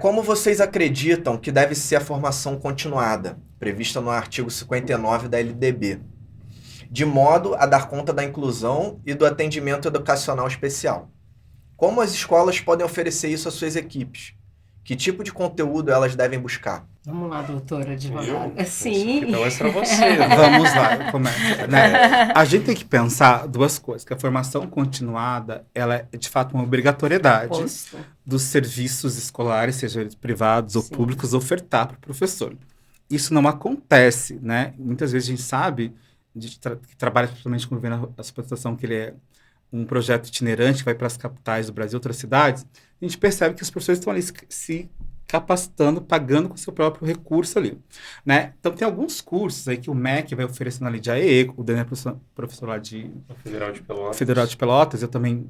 Como vocês acreditam que deve ser a formação continuada, prevista no artigo 59 da LDB, de modo a dar conta da inclusão e do atendimento educacional especial? Como as escolas podem oferecer isso às suas equipes? Que tipo de conteúdo elas devem buscar? Vamos lá, doutora Eu? advogada. Isso aqui Sim. tá mais pra você, né? Vamos lá, eu começo, né? A gente tem que pensar duas coisas, que a formação continuada, ela é de fato uma obrigatoriedade Posto. dos serviços escolares, sejam eles privados ou Sim. públicos, ofertar para o professor. Isso não acontece, né? Muitas vezes a gente sabe, que trabalha principalmente com o governo, a superestação, que ele é um projeto itinerante que vai para as capitais do Brasil, outras cidades, a gente percebe que os professores estão ali se capacitando, pagando com seu próprio recurso ali, né? Então, tem alguns cursos aí que o MEC vai oferecendo ali de AE, o Daniel é professor lá de Federal de Pelotas. Federal de Pelotas, eu também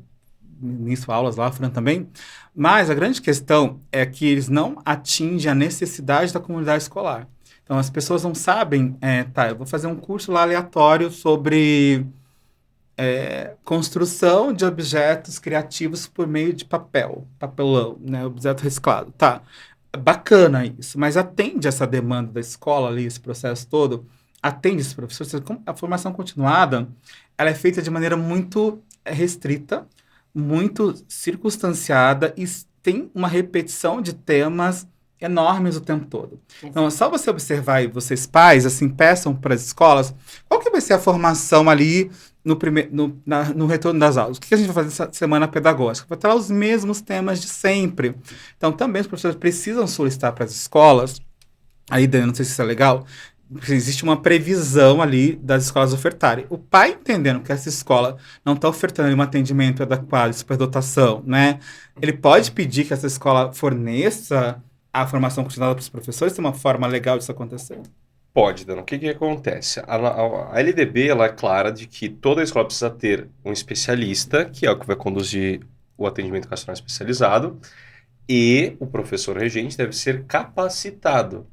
ministro aulas lá, a Fran também, mas a grande questão é que eles não atingem a necessidade da comunidade escolar. Então, as pessoas não sabem, eu vou fazer um curso lá aleatório sobre construção de objetos criativos por meio de papelão, né, objeto reciclado. Tá, bacana isso, mas atende essa demanda da escola ali, esse processo todo, atende esse professor. A formação continuada, ela é feita de maneira muito restrita, muito circunstanciada e tem uma repetição de temas enormes o tempo todo. Então, é só você observar e vocês pais, assim, peçam para as escolas qual que vai ser a formação ali no retorno das aulas. O que a gente vai fazer nessa semana pedagógica? Vai ter lá os mesmos temas de sempre. Então, também os professores precisam solicitar para as escolas, aí, Dani, não sei se isso é legal, porque existe uma previsão ali das escolas ofertarem. O pai entendendo que essa escola não está ofertando um atendimento adequado, superdotação, né? Ele pode pedir que essa escola forneça a formação continuada para os professores, tem uma forma legal disso acontecer? Pode, Dano. O que que acontece? A LDB, ela é clara de que toda escola precisa ter um especialista, que é o que vai conduzir o atendimento educacional especializado, e o professor regente deve ser capacitado.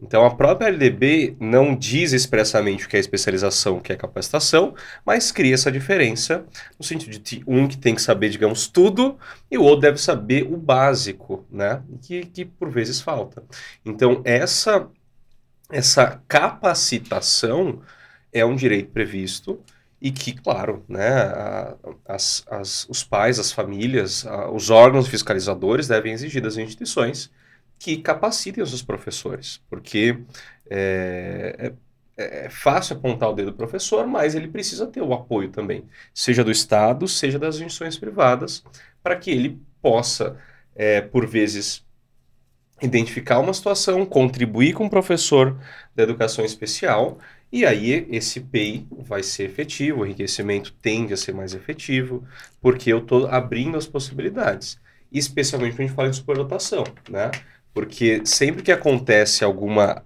Então, a própria LDB não diz expressamente o que é especialização, o que é capacitação, mas cria essa diferença no sentido de um que tem que saber, digamos, tudo, e o outro deve saber o básico, né? Que por vezes falta. Então, essa capacitação é um direito previsto e que, claro, né, os pais, as famílias, os órgãos fiscalizadores devem exigir das instituições que capacitem os seus professores, porque é fácil apontar o dedo do professor, mas ele precisa ter o apoio também, seja do Estado, seja das instituições privadas, para que ele possa, por vezes, identificar uma situação, contribuir com o professor da educação especial, e aí esse PEI vai ser efetivo, o enriquecimento tende a ser mais efetivo, porque eu estou abrindo as possibilidades. Especialmente quando a gente fala em superdotação, né? Porque sempre que acontece alguma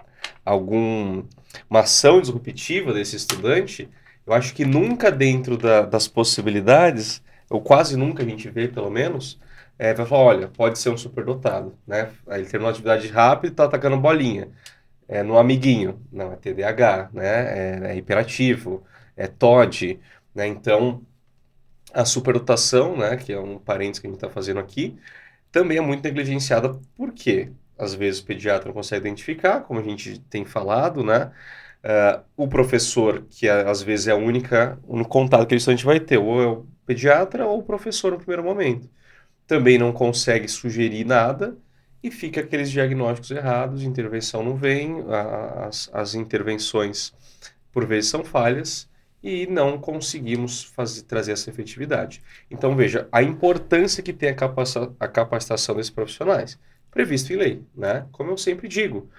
ação disruptiva desse estudante, eu acho que nunca dentro das possibilidades, ou quase nunca a gente vê, pelo menos, vai falar, olha, pode ser um superdotado, né? Aí ele terminou uma atividade rápida e tá atacando bolinha. No amiguinho, não, é TDAH, né? É hiperativo, é TOD, né? Então, a superdotação, né, que é um parênteses que a gente está fazendo aqui, também é muito negligenciada, porque às vezes o pediatra não consegue identificar, como a gente tem falado, né? O professor, que às vezes é o único contato que o estudante vai ter, ou é o pediatra ou o professor no primeiro momento. Também não consegue sugerir nada e fica aqueles diagnósticos errados, intervenção não vem, as intervenções por vezes são falhas e não conseguimos trazer essa efetividade. Então veja, a importância que tem a capacitação desses profissionais, previsto em lei, né? Como eu sempre digo,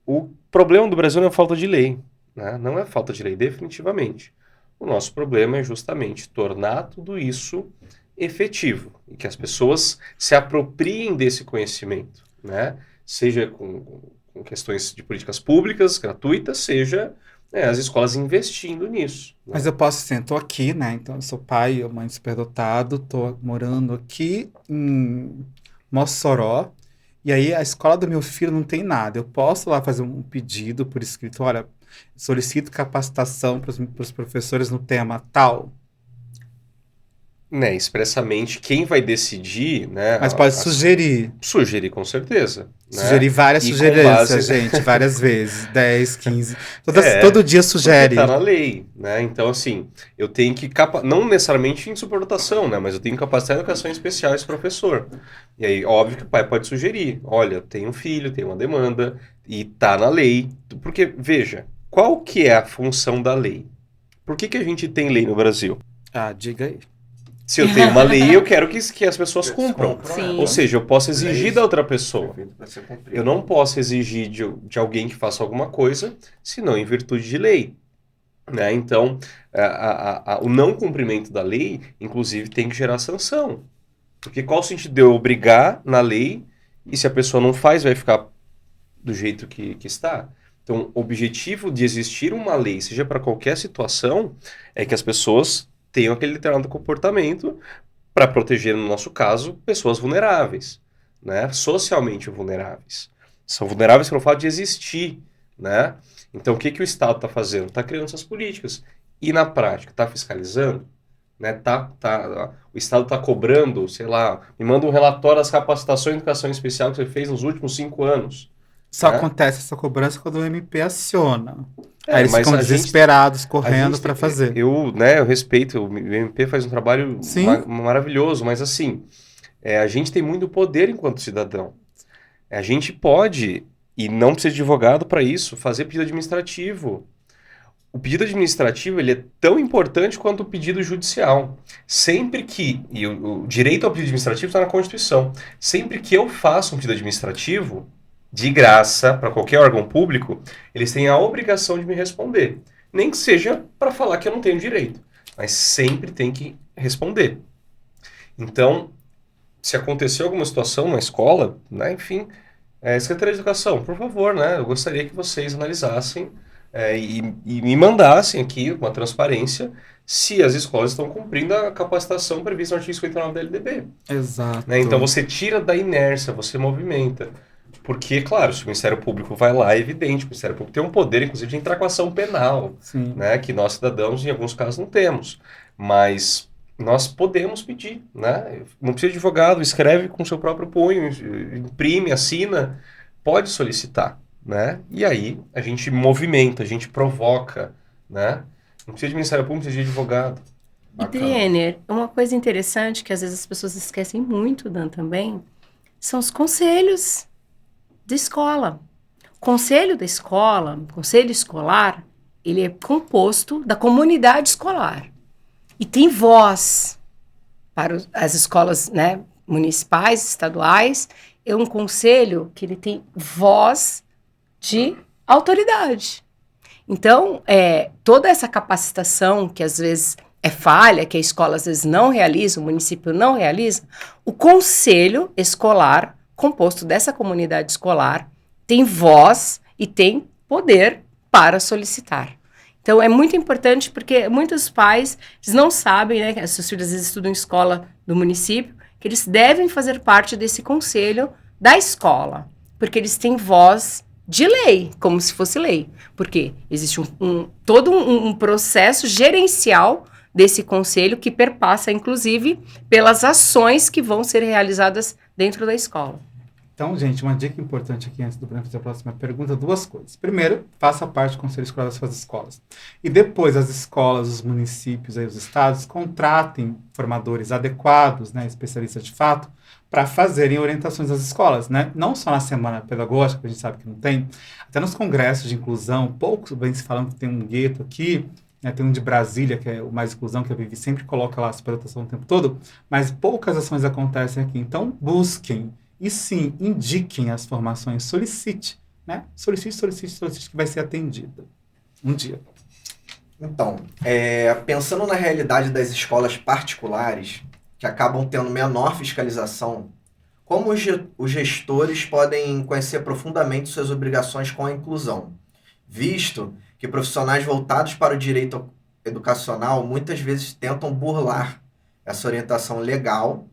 o problema do Brasil não é falta de lei, né? Não é falta de lei, definitivamente. O nosso problema é justamente tornar tudo isso efetivo e que as pessoas se apropriem desse conhecimento, né? Seja com questões de políticas públicas gratuitas, seja as escolas investindo nisso, né? Mas eu posso, assim, eu tô aqui, né? Então, eu sou pai ou mãe superdotado, tô morando aqui em Mossoró, e aí a escola do meu filho não tem nada. Eu posso lá fazer um pedido por escrito, olha, solicito capacitação para os professores no tema tal. Né, expressamente, quem vai decidir, né? Mas pode sugerir. Sugerir, com certeza. Né? Sugerir várias E com sugerências, base- gente, várias vezes. 10, 15. É, Todo dia sugere. Porque tá na lei, né? Então, assim, eu tenho que não necessariamente em superdotação, né? Mas eu tenho que capacitar em educação especial esse professor. E aí, óbvio que o pai pode sugerir. Olha, tem um filho, tem uma demanda, e tá na lei. Porque, veja, qual que é a função da lei? Por que a gente tem lei no Brasil? Ah, diga aí. Se eu tenho uma lei, eu quero que as pessoas cumpram. Sim. Ou seja, eu posso exigir da outra pessoa. Perfeito, pra ser cumprido. Eu não posso exigir de alguém que faça alguma coisa, senão em virtude de lei. Né? Então, o não cumprimento da lei, inclusive, tem que gerar sanção. Porque qual o sentido de eu obrigar na lei e se a pessoa não faz, vai ficar do jeito que está? Então, o objetivo de existir uma lei, seja para qualquer situação, é que as pessoas tenham aquele determinado comportamento para proteger, no nosso caso, pessoas vulneráveis, né? Socialmente vulneráveis. São vulneráveis pelo fato de existir, né? Então, o que o Estado está fazendo? Está criando essas políticas. E na prática, está fiscalizando? Né? O Estado está cobrando, sei lá, me manda um relatório das capacitações de educação especial que você fez nos últimos 5 anos. Só né? acontece essa cobrança quando o MP aciona. É, Aí eles mas ficam a gente- desesperados, A correndo gente para tem- fazer. Eu respeito, o MP faz um trabalho Sim. maravilhoso, mas assim, a gente tem muito poder enquanto cidadão. A gente pode, e não precisa de advogado para isso, fazer pedido administrativo. O pedido administrativo ele é tão importante quanto o pedido judicial. Sempre que, e o direito ao pedido administrativo está na Constituição, sempre que eu faço um pedido administrativo, de graça, para qualquer órgão público, eles têm a obrigação de me responder. Nem que seja para falar que eu não tenho direito, mas sempre tem que responder. Então, se acontecer alguma situação na escola, né, enfim, Secretaria de Educação, por favor, né, eu gostaria que vocês analisassem e me mandassem aqui uma transparência se as escolas estão cumprindo a capacitação prevista no artigo 59 da LDB. Exato. Né? Então você tira da inércia, você movimenta. Porque, claro, se o Ministério Público vai lá, é evidente, o Ministério Público tem um poder, inclusive, de entrar com ação penal, Sim. né? Que nós, cidadãos, em alguns casos, não temos. Mas nós podemos pedir, né? Não precisa de advogado, escreve com seu próprio punho, imprime, assina, pode solicitar, né? E aí a gente movimenta, a gente provoca, né? Não precisa de Ministério Público, precisa de advogado. E Bacana. Trainer, uma coisa interessante que às vezes as pessoas esquecem muito, Dan, também, são os conselhos da escola. O conselho da escola, o conselho escolar, ele é composto da comunidade escolar. E tem voz para as escolas, né, municipais, estaduais. É um conselho que ele tem voz de autoridade. Então, toda essa capacitação que às vezes é falha, que a escola às vezes não realiza, o município não realiza, o conselho escolar, composto dessa comunidade escolar, tem voz e tem poder para solicitar. Então, é muito importante porque muitos pais eles não sabem, né, que seus filhos às vezes estudam em escola do município, que eles devem fazer parte desse conselho da escola, porque eles têm voz de lei, como se fosse lei. Porque existe todo um processo gerencial desse conselho que perpassa, inclusive, pelas ações que vão ser realizadas dentro da escola. Então, gente, uma dica importante aqui antes do Bruno fazer a próxima pergunta, 2 coisas. Primeiro, faça parte do Conselho Escolar das suas escolas. E depois, as escolas, os municípios, aí, os estados, contratem formadores adequados, né, especialistas de fato, para fazerem orientações às escolas, né? Não só na semana pedagógica, que a gente sabe que não tem, até nos congressos de inclusão, poucos vem se falando que tem um gueto aqui, né, tem um de Brasília, que é o Mais Inclusão, que a Vivi sempre coloca lá a superdotação o tempo todo, mas poucas ações acontecem aqui. Então, busquem. E sim, indiquem as formações, solicite, né? Solicite, que vai ser atendida. Um dia. Então, pensando na realidade das escolas particulares, que acabam tendo menor fiscalização, como os gestores podem conhecer profundamente suas obrigações com a inclusão, visto que profissionais voltados para o direito educacional muitas vezes tentam burlar essa orientação legal,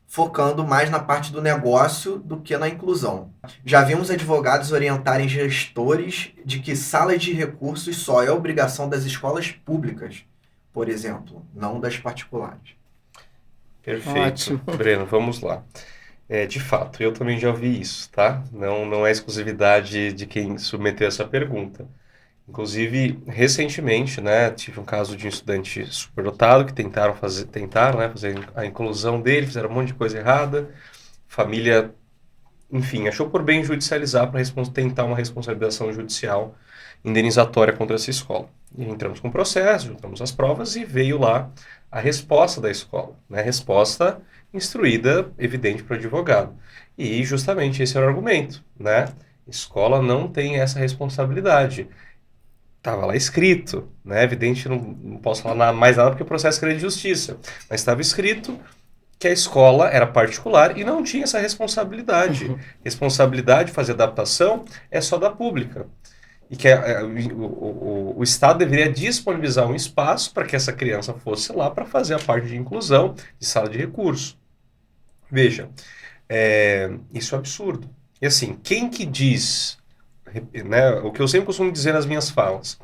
focando mais na parte do negócio do que na inclusão. Já vimos advogados orientarem gestores de que salas de recursos só é obrigação das escolas públicas, por exemplo, não das particulares. Perfeito. Ótimo. Breno, vamos lá. De fato, eu também já ouvi isso, tá? Não é exclusividade de quem submeteu essa pergunta. Inclusive, recentemente, né, tive um caso de um estudante superdotado que tentaram, né, fazer a inclusão dele, fizeram um monte de coisa errada. Família, enfim, achou por bem judicializar para tentar uma responsabilização judicial indenizatória contra essa escola. E entramos com o processo, juntamos as provas e veio lá a resposta da escola, né? Resposta instruída, evidente para o advogado. E justamente esse era o argumento, né? Escola não tem essa responsabilidade. Estava lá escrito, né? Evidente, não posso falar mais nada porque o processo é de justiça, mas estava escrito que a escola era particular e não tinha essa responsabilidade. Responsabilidade de fazer adaptação é só da pública. E que o Estado deveria disponibilizar um espaço para que essa criança fosse lá para fazer a parte de inclusão, de sala de recurso. Veja, isso é absurdo. E assim, quem que diz, né, o que eu sempre costumo dizer nas minhas falas,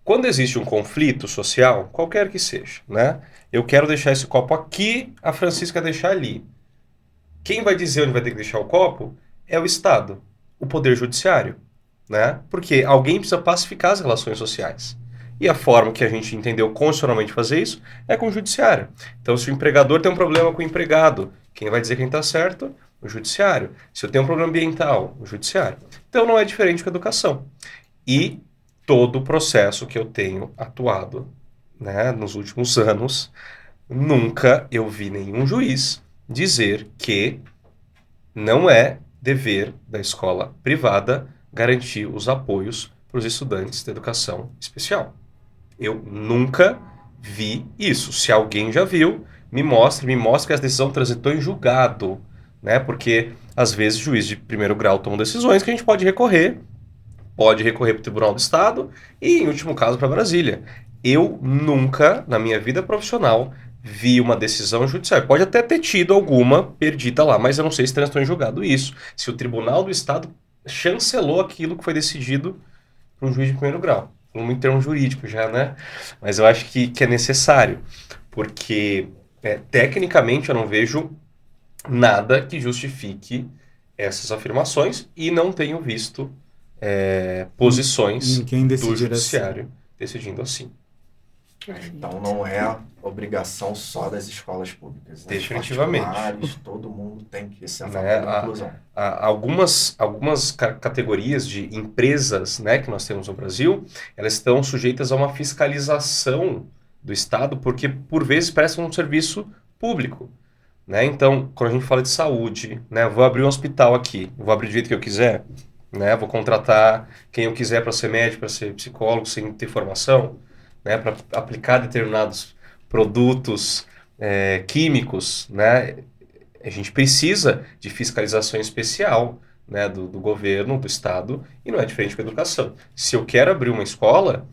quando existe um conflito social, qualquer que seja, né, eu quero deixar esse copo aqui, a Francisca deixar ali. Quem vai dizer onde vai ter que deixar o copo é o Estado, o Poder Judiciário. Né? Porque alguém precisa pacificar as relações sociais. E a forma que a gente entendeu constitucionalmente fazer isso é com o judiciário. Então, se o empregador tem um problema com o empregado, quem vai dizer quem está certo? O judiciário. Se eu tenho um problema ambiental, o judiciário. Então, não é diferente com a educação. E todo o processo que eu tenho atuado, né, nos últimos anos, nunca eu vi nenhum juiz dizer que não é dever da escola privada garantir os apoios para os estudantes de educação especial. Eu nunca vi isso. Se alguém já viu, me mostre que a decisão transitou em julgado, né? Porque às vezes o juiz de primeiro grau toma decisões que a gente pode recorrer para o Tribunal do Estado e, em último caso, para Brasília. Eu nunca, na minha vida profissional, vi uma decisão judicial. Pode até ter tido alguma perdida lá, mas eu não sei se transitou em julgado isso. Se o Tribunal do Estado chancelou aquilo que foi decidido por um juiz de primeiro grau. Em termos jurídicos já, né? Mas eu acho que é necessário, porque tecnicamente eu não vejo nada que justifique essas afirmações e não tenho visto posições do judiciário decidindo assim. Então não é obrigação só das escolas públicas. Definitivamente. Todo mundo tem que ser a favor da inclusão. Algumas categorias de empresas, né, que nós temos no Brasil, elas estão sujeitas a uma fiscalização do Estado, porque por vezes prestam um serviço público. Né? Então, quando a gente fala de saúde, né, eu vou abrir um hospital aqui, eu vou abrir do jeito que eu quiser, né, vou contratar quem eu quiser para ser médico, para ser psicólogo, sem ter formação, né, para aplicar determinados produtos químicos, né, a gente precisa de fiscalização especial, né, do governo, do Estado, e não é diferente com a educação. Se eu quero abrir uma escola,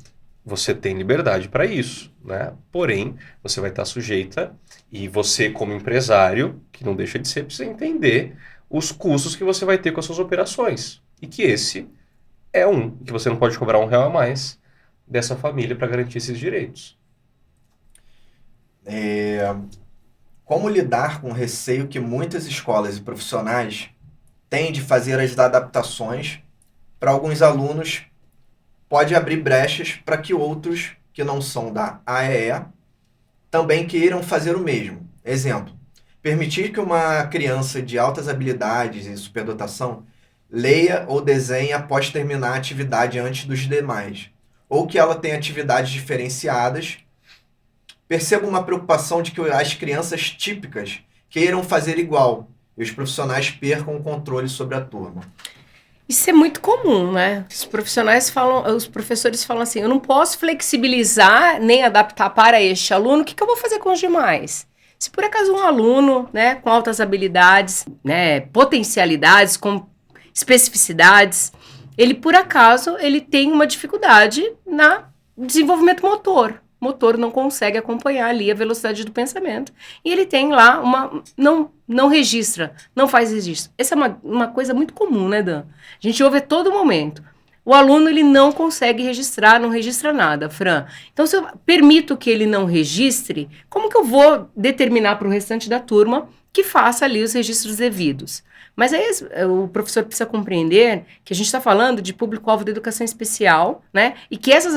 você tem liberdade para isso, né? Porém, você vai estar sujeita, e você como empresário, que não deixa de ser, precisa entender os custos que você vai ter com as suas operações, e que esse é que você não pode cobrar R$1 a mais dessa família para garantir esses direitos. Como lidar com o receio que muitas escolas e profissionais têm de fazer as adaptações para alguns alunos, pode abrir brechas para que outros que não são da AEE também queiram fazer o mesmo. Exemplo, permitir que uma criança de altas habilidades e superdotação leia ou desenhe após terminar a atividade antes dos demais, ou que ela tenha atividades diferenciadas. Percebo uma preocupação de que as crianças típicas queiram fazer igual e os profissionais percam o controle sobre a turma. Isso é muito comum, né? Os professores falam assim, eu não posso flexibilizar nem adaptar para este aluno, o que eu vou fazer com os demais? Se por acaso um aluno, né, com altas habilidades, né, potencialidades, com especificidades, ele por acaso ele tem uma dificuldade no desenvolvimento motor. O motor não consegue acompanhar ali a velocidade do pensamento. E ele tem lá não registra, não faz registro. Essa é uma coisa muito comum, né, Dan? A gente ouve a todo momento. o aluno ele não consegue registrar, não registra nada, Fran. Então, se eu permito que ele não registre, como que eu vou determinar para o restante da turma que faça ali os registros devidos? Mas aí o professor precisa compreender que a gente está falando de público-alvo da educação especial, né? E que essas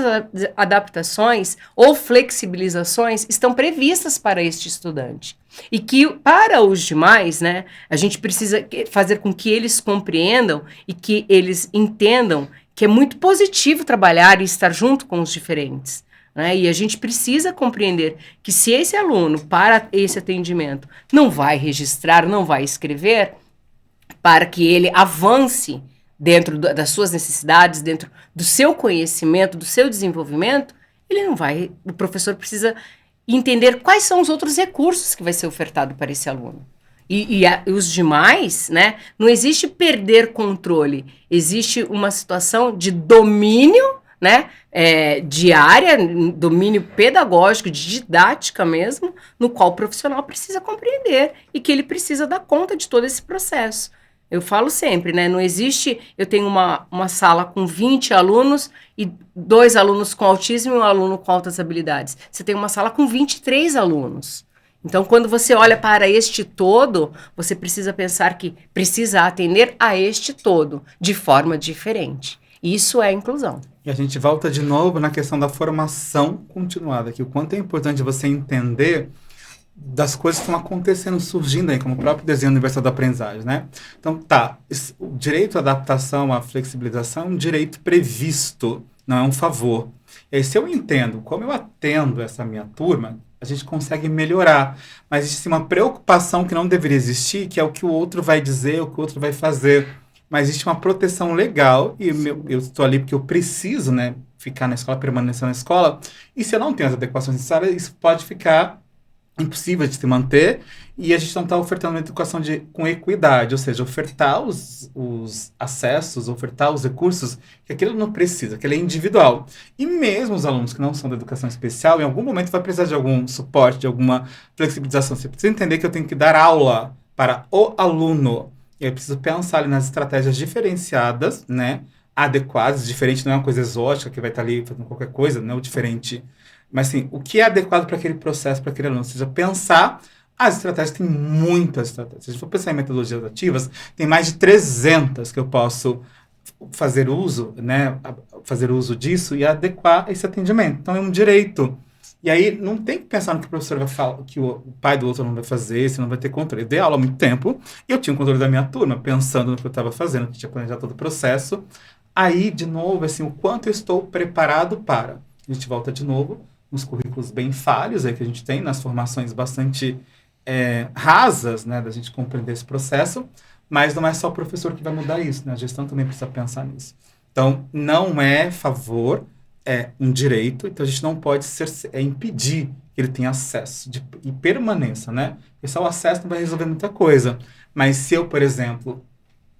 adaptações ou flexibilizações estão previstas para este estudante. E que para os demais, né, a gente precisa fazer com que eles compreendam e que eles entendam que é muito positivo trabalhar e estar junto com os diferentes. Né? E a gente precisa compreender que se esse aluno, para esse atendimento, não vai registrar, não vai escrever, para que ele avance dentro das suas necessidades, dentro do seu conhecimento, do seu desenvolvimento, ele não vai, o professor precisa entender quais são os outros recursos que vai ser ofertado para esse aluno. E os demais, né, não existe perder controle, existe uma situação de domínio, né, de área, domínio pedagógico, de didática mesmo, no qual o profissional precisa compreender e que ele precisa dar conta de todo esse processo. Eu falo sempre, né? Não existe, eu tenho uma sala com 20 alunos e 2 alunos com autismo e 1 aluno com altas habilidades. Você tem uma sala com 23 alunos. Então, quando você olha para este todo, você precisa pensar que precisa atender a este todo, de forma diferente. Isso é inclusão. E a gente volta de novo na questão da formação continuada, que o quanto é importante você entender das coisas que estão acontecendo, surgindo aí, como o próprio desenho universal da aprendizagem, né? Então, o direito à adaptação, à flexibilização é um direito previsto, não é um favor. E aí, se eu entendo como eu atendo essa minha turma, a gente consegue melhorar. Mas existe uma preocupação que não deveria existir, que é o que o outro vai dizer, o que o outro vai fazer. Mas existe uma proteção legal, e eu estou ali porque eu preciso, né, ficar na escola, permanecer na escola, e se eu não tenho as adequações necessárias, isso pode ficar impossível de se manter, e a gente não está ofertando uma educação com equidade, ou seja, ofertar os acessos, ofertar os recursos que aquele aluno precisa, que ele é individual. E mesmo os alunos que não são da educação especial, em algum momento vai precisar de algum suporte, de alguma flexibilização. Você precisa entender que eu tenho que dar aula para o aluno. E eu preciso pensar ali nas estratégias diferenciadas, né, adequadas. Diferente não é uma coisa exótica que vai estar ali fazendo qualquer coisa, não é o diferente. Mas, assim, o que é adequado para aquele processo, para aquele aluno? Ou seja, pensar as estratégias, tem muitas estratégias. Se a gente for pensar em metodologias ativas, tem mais de 300 que eu posso fazer uso, né, fazer uso disso e adequar esse atendimento. Então, é um direito. E aí, não tem que pensar no que o professor vai falar, que o pai do outro aluno vai fazer, se não vai ter controle. Eu dei aula há muito tempo e eu tinha o controle da minha turma, pensando no que eu estava fazendo, que tinha planejado todo o processo. Aí, de novo, assim, o quanto eu estou preparado para. A gente volta de novo nos currículos bem falhos aí que a gente tem, nas formações bastante rasas, né, da gente compreender esse processo, mas não é só o professor que vai mudar isso, né, a gestão também precisa pensar nisso. Então, não é favor, é um direito, então a gente não pode impedir que ele tenha acesso e permaneça, né, porque só o acesso não vai resolver muita coisa, mas se eu, por exemplo,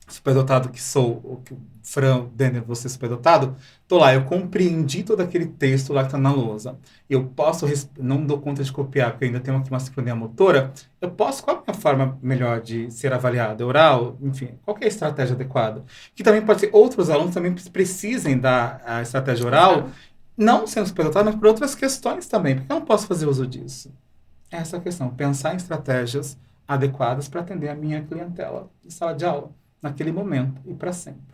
superdotado que sou, ou que o Fran, Denner, você superdotado, tô lá, eu compreendi todo aquele texto lá que tá na lousa. Eu posso, não dou conta de copiar, porque ainda tenho aqui uma sincronia motora, eu posso, qual é a forma melhor de ser avaliado? Oral? Enfim, qual que é a estratégia adequada? Que também pode ser, outros alunos também precisem da a estratégia oral, não sendo superdotado, mas por outras questões também, porque eu não posso fazer uso disso. Essa é a questão, pensar em estratégias adequadas para atender a minha clientela de sala de aula, naquele momento e para sempre.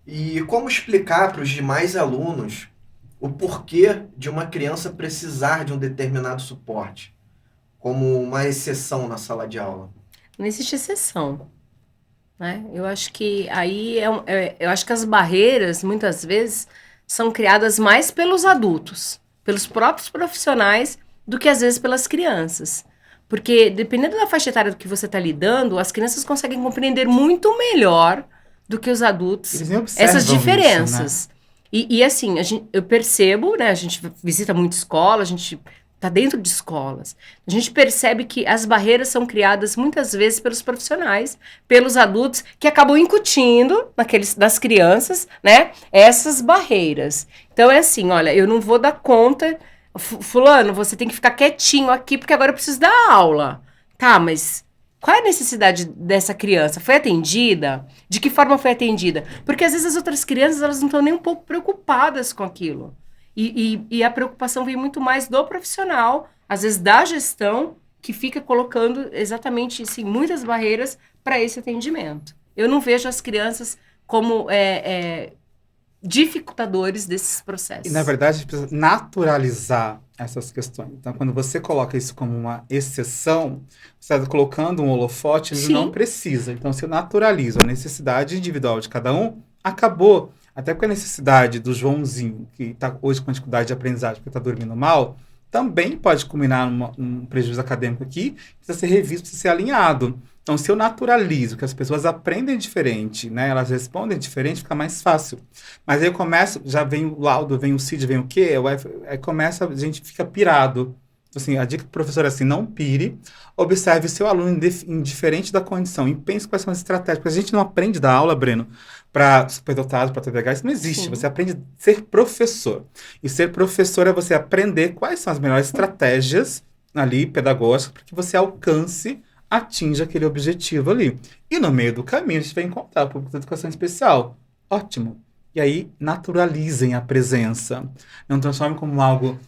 E como explicar para os demais alunos o porquê de uma criança precisar de um determinado suporte, como uma exceção na sala de aula? Não existe exceção, né? Eu acho que aí eu acho que as barreiras muitas vezes são criadas mais pelos adultos, pelos próprios profissionais, do que às vezes pelas crianças. Porque dependendo da faixa etária do que você está lidando, as crianças conseguem compreender muito melhor do que os adultos essas diferenças. Isso, né? E assim, eu percebo, né? A gente visita muita escola, a gente está dentro de escolas. A gente percebe que as barreiras são criadas muitas vezes pelos profissionais, pelos adultos, que acabam incutindo das crianças, né? Essas barreiras. Então é assim, olha, eu não vou dar conta. Fulano, você tem que ficar quietinho aqui, porque agora eu preciso dar aula. Tá, mas Qual é a necessidade dessa criança? Foi atendida? De que forma foi atendida? Porque às vezes as outras crianças elas não estão nem um pouco preocupadas com aquilo. E a preocupação vem muito mais do profissional, às vezes da gestão, que fica colocando exatamente assim, muitas barreiras para esse atendimento. Eu não vejo as crianças como dificultadores desses processos. E, na verdade, a gente precisa naturalizar essas questões. Então, quando você coloca isso como uma exceção, você está colocando um holofote onde Sim. não precisa. Então, se eu naturalizo a necessidade individual de cada um, acabou. Até porque a necessidade do Joãozinho, que está hoje com dificuldade de aprendizagem porque está dormindo mal, também pode culminar num prejuízo acadêmico aqui, precisa ser revisto, precisa ser alinhado. Então, se eu naturalizo que as pessoas aprendem diferente, né, elas respondem diferente, fica mais fácil. Mas aí eu começo, já vem o laudo, vem o CID, vem o quê? Aí começa, a gente fica pirado. Então, assim, a dica do professor é assim, não pire, observe seu aluno indiferente da condição e pense quais são as estratégias. Porque a gente não aprende da aula, Breno, para superdotado, para TDAH, isso não existe. Sim. Você aprende a ser professor. E ser professor é você aprender quais são as melhores estratégias ali, pedagógicas, para que você atinja aquele objetivo ali. E no meio do caminho, a gente vai encontrar o público da educação especial. Ótimo. E aí, naturalizem a presença. Não transformem como algo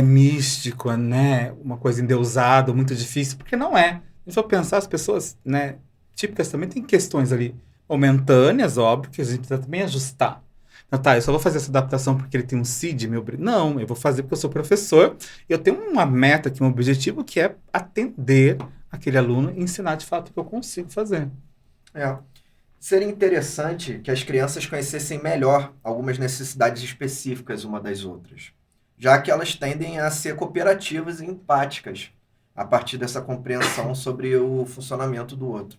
místico, né? Uma coisa endeusada, muito difícil, porque não é. Se for pensar, as pessoas, né, típicas também têm questões ali momentâneas, óbvio, que a gente precisa também ajustar. Então, tá, eu só vou fazer essa adaptação porque ele tem um CID, Não, eu vou fazer porque eu sou professor. Eu tenho uma meta aqui, um objetivo, que é atender aquele aluno e ensinar de fato o que eu consigo fazer. Seria interessante que as crianças conhecessem melhor algumas necessidades específicas uma das outras, já que elas tendem a ser cooperativas e empáticas a partir dessa compreensão sobre o funcionamento do outro.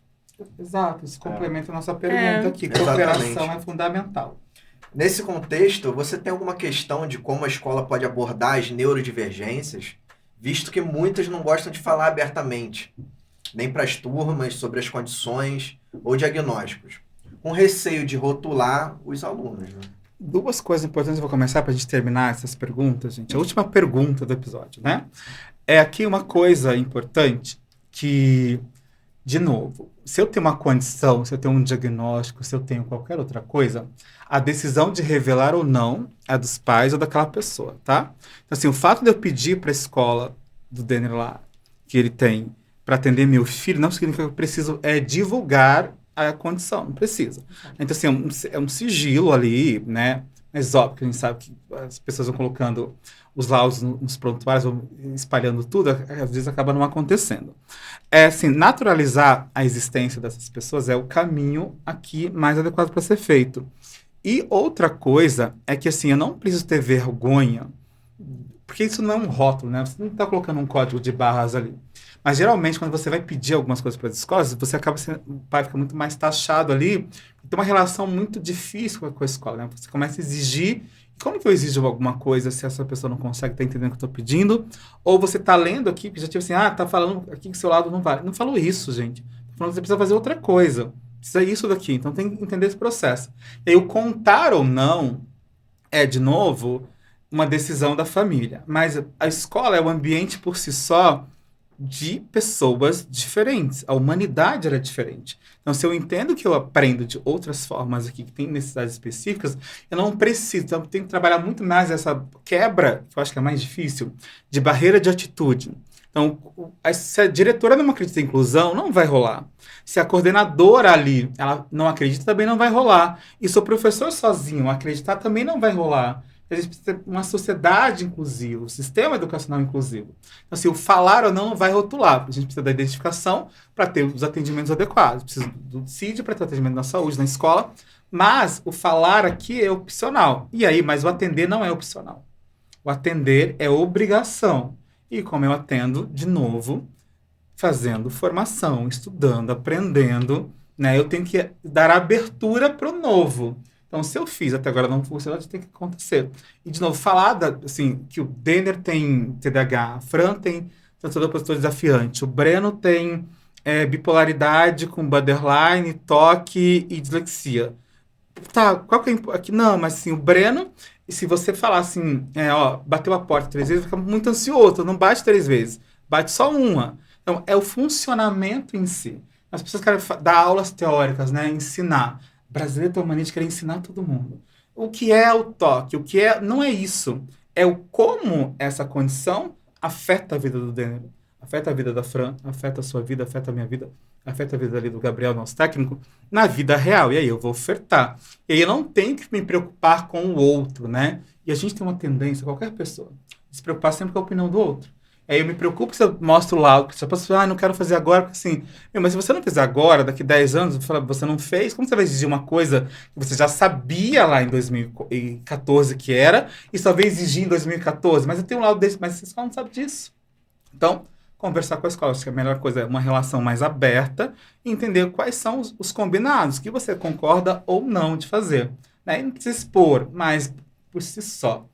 Exato, isso complementa a nossa pergunta aqui. Exatamente. Cooperação é fundamental. Nesse contexto, você tem alguma questão de como a escola pode abordar as neurodivergências, visto que muitas não gostam de falar abertamente, nem para as turmas, sobre as condições ou diagnósticos, com receio de rotular os alunos, né? Duas coisas importantes, eu vou começar para a gente terminar essas perguntas, gente. A última pergunta do episódio, né? É aqui uma coisa importante que, de novo, se eu tenho uma condição, se eu tenho um diagnóstico, se eu tenho qualquer outra coisa, a decisão de revelar ou não é dos pais ou daquela pessoa, tá? Então, assim, o fato de eu pedir para a escola do Denner lá, que ele tem, para atender meu filho, não significa que eu preciso divulgar a condição, não precisa. Então, assim, é um sigilo ali, né? Mas óbvio que a gente sabe que as pessoas vão colocando os laudos nos prontuários, vão espalhando tudo, às vezes acaba não acontecendo. Assim, naturalizar a existência dessas pessoas é o caminho aqui mais adequado para ser feito. E outra coisa é que, assim, eu não preciso ter vergonha, porque isso não é um rótulo, né? Você não está colocando um código de barras ali. Mas, geralmente, quando você vai pedir algumas coisas para as escolas, você acaba sendo, o pai fica muito mais taxado ali, tem uma relação muito difícil com a escola, né? Você começa a exigir, como que eu exijo alguma coisa se essa pessoa não consegue estar entendendo o que eu estou pedindo? Ou você está lendo aqui, que já tipo assim, tá falando aqui que seu lado não vale. Não falou isso, gente. Tô falando que você precisa fazer outra coisa. Precisa isso daqui. Então, tem que entender esse processo. E aí, o contar ou não é, de novo, uma decisão da família. Mas a escola é o ambiente por si só de pessoas diferentes. A humanidade ela é diferente. Então, se eu entendo que eu aprendo de outras formas aqui, que tem necessidades específicas, eu não preciso. Então, eu tenho que trabalhar muito mais essa quebra, que eu acho que é mais difícil, de barreira de atitude. Então, se a diretora não acredita em inclusão, não vai rolar. Se a coordenadora ali, ela não acredita, também não vai rolar. E se o professor sozinho acreditar, também não vai rolar. A gente precisa ter uma sociedade inclusiva, um sistema educacional inclusivo. Então, assim, o falar ou não vai rotular. A gente precisa da identificação para ter os atendimentos adequados. Precisa do CID para ter atendimento na saúde, na escola. Mas o falar aqui é opcional. E aí, mas o atender não é opcional. O atender é obrigação. E como eu atendo, de novo, fazendo formação, estudando, aprendendo, né? Eu tenho que dar abertura para o novo. Então, se eu fiz até agora não funcionou, tem que acontecer. E, de novo, falar assim, que o Denner tem TDAH, a Fran tem transtorno opositor desafiante, o Breno tem bipolaridade com borderline, toque e dislexia. Tá, qual que é aqui? Não, mas assim, o Breno, e se você falar assim, bateu a porta 3 vezes, fica muito ansioso, não bate 3 vezes, bate só uma. Então, é o funcionamento em si. As pessoas querem dar aulas teóricas, né? Ensinar. O brasileiro tem a mania de querer ensinar todo mundo. O que é o toque? O que é... Não é isso. É o como essa condição afeta a vida do Denner. Afeta a vida da Fran, afeta a sua vida, afeta a minha vida, afeta a vida ali do Gabriel, nosso técnico, na vida real. E aí eu vou ofertar. E aí eu não tenho que me preocupar com o outro, né? E a gente tem uma tendência, qualquer pessoa, de se preocupar sempre com a opinião do outro. Aí eu me preocupo se eu mostro lá, se a pessoa, não quero fazer agora, porque assim, mas se você não fizer agora, daqui 10 anos, você não fez, como você vai exigir uma coisa que você já sabia lá em 2014 que era, e só veio exigir em 2014? Mas eu tenho um lado desse, mas a escola não sabe disso. Então, conversar com a escola, acho que a melhor coisa é uma relação mais aberta e entender quais são os combinados, que você concorda ou não de fazer. Né? E não precisa expor, mas por si só.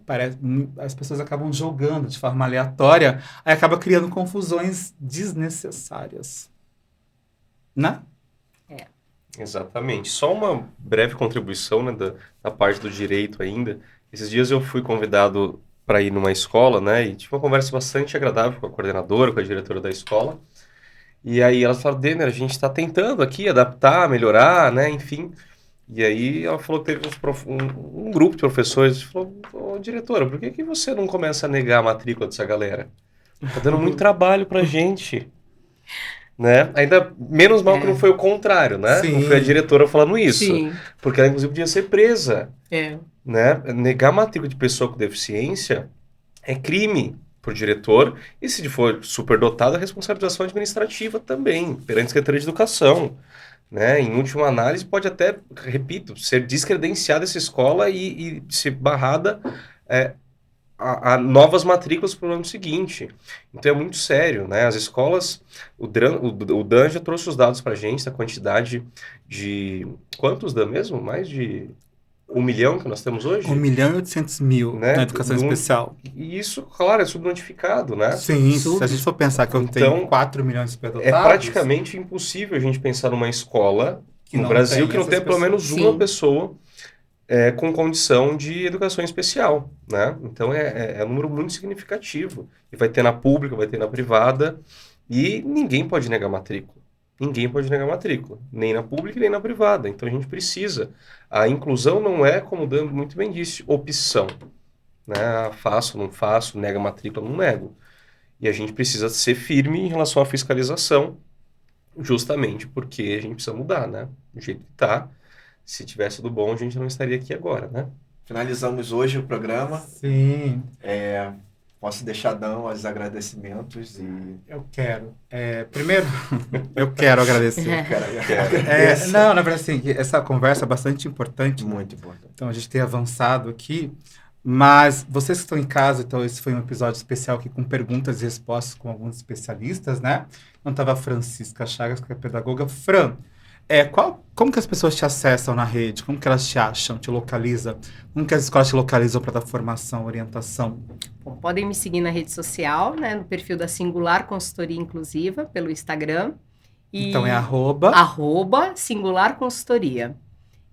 Parece, as pessoas acabam jogando de forma aleatória, aí acaba criando confusões desnecessárias. Né? Exatamente. Só uma breve contribuição, né, da parte do direito ainda. Esses dias eu fui convidado para ir numa escola, né, e tive uma conversa bastante agradável com a coordenadora, com a diretora da escola. E aí elas falaram, Denner, a gente está tentando aqui adaptar, melhorar, né, enfim. E aí ela falou que teve um grupo de professores, falou, ô, diretora, por que você não começa a negar a matrícula dessa galera? Tá dando muito trabalho pra gente. Né? Ainda menos mal que não foi o contrário, né? Sim. Não foi a diretora falando isso. Sim. Porque ela, inclusive, podia ser presa. É. Né? Negar matrícula de pessoa com deficiência é crime por diretor. E se for superdotado, a responsabilização administrativa também, perante a Secretaria de Educação. Né? Em última análise, pode até, repito, ser descredenciada essa escola e ser barrada a novas matrículas para o ano seguinte. Então é muito sério, né? As escolas, o Dan já trouxe os dados para a gente da quantidade de... Quantos, Dan, mesmo? Mais de 1 milhão que nós temos hoje? 1.800.000, né, na educação especial. E isso, claro, é subnotificado, né? Sim, se a gente for pensar que eu tenho 4 milhões de superdotados... É praticamente impossível a gente pensar numa escola no Brasil que não tenha pelo menos uma pessoa com condição de educação especial, né? Então é um número muito significativo. E vai ter na pública, vai ter na privada, e ninguém pode negar matrícula. Ninguém pode negar matrícula, nem na pública nem na privada. Então a gente precisa. A inclusão não é, como o Dan muito bem disse, opção. Né? Faço, não faço, nega matrícula, não nego. E a gente precisa ser firme em relação à fiscalização, justamente porque a gente precisa mudar, né? Do jeito que está. Se tivesse tudo bom, a gente não estaria aqui agora, né? Finalizamos hoje o programa. Sim. Posso deixar, Dan, os agradecimentos e... Eu quero. Primeiro, eu quero agradecer. Não, na verdade, assim, essa conversa é bastante importante. Muito importante. Então, a gente tem avançado aqui. Mas vocês que estão em casa, então esse foi um episódio especial aqui com perguntas e respostas com alguns especialistas, né? Então, estava a Francisca Chagas, que é pedagoga. Fran, como que as pessoas te acessam na rede? Como que elas te acham, te localizam? Como que as escolas te localizam para dar formação, orientação? Bom, podem me seguir na rede social, né, no perfil da Singular Consultoria Inclusiva, pelo Instagram. Então é @Singular Consultoria.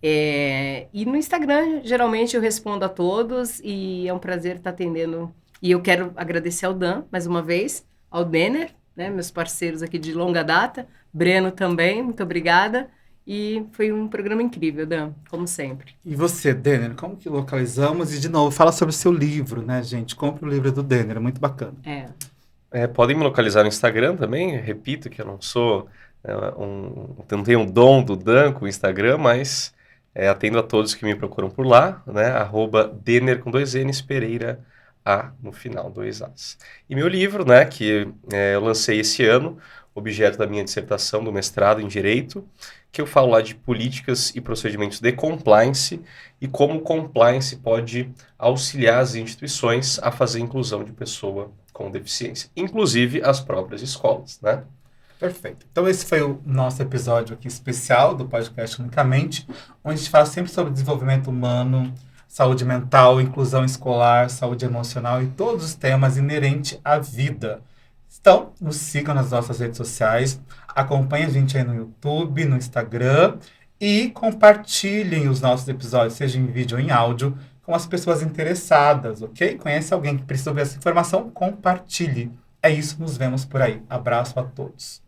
E no Instagram, geralmente eu respondo a todos e é um prazer estar atendendo. E eu quero agradecer ao Dan, mais uma vez, ao Denner, né, meus parceiros aqui de longa data, Breno também, muito obrigada. E foi um programa incrível, Dan, como sempre. E você, Denner, como que localizamos? E, de novo, fala sobre o seu livro, né, gente? Compre o livro do Denner, é muito bacana. Podem me localizar no Instagram também. Repito que eu não sou... não tenho um dom do Dan com o Instagram, mas atendo a todos que me procuram por lá, né? @Denner com 2 N's, Pereira, A no final, 2 A's. E meu livro, né, que eu lancei esse ano, objeto da minha dissertação do mestrado em Direito, que eu falo lá de políticas e procedimentos de compliance e como o compliance pode auxiliar as instituições a fazer a inclusão de pessoa com deficiência, inclusive as próprias escolas, né? Perfeito. Então esse foi o nosso episódio aqui especial do podcast Unicamente, onde a gente fala sempre sobre desenvolvimento humano, saúde mental, inclusão escolar, saúde emocional e todos os temas inerentes à vida. Então, nos sigam nas nossas redes sociais, acompanhem a gente aí no YouTube, no Instagram e compartilhem os nossos episódios, seja em vídeo ou em áudio, com as pessoas interessadas, ok? Conhece alguém que precisa ver essa informação? Compartilhe. É isso, nos vemos por aí. Abraço a todos.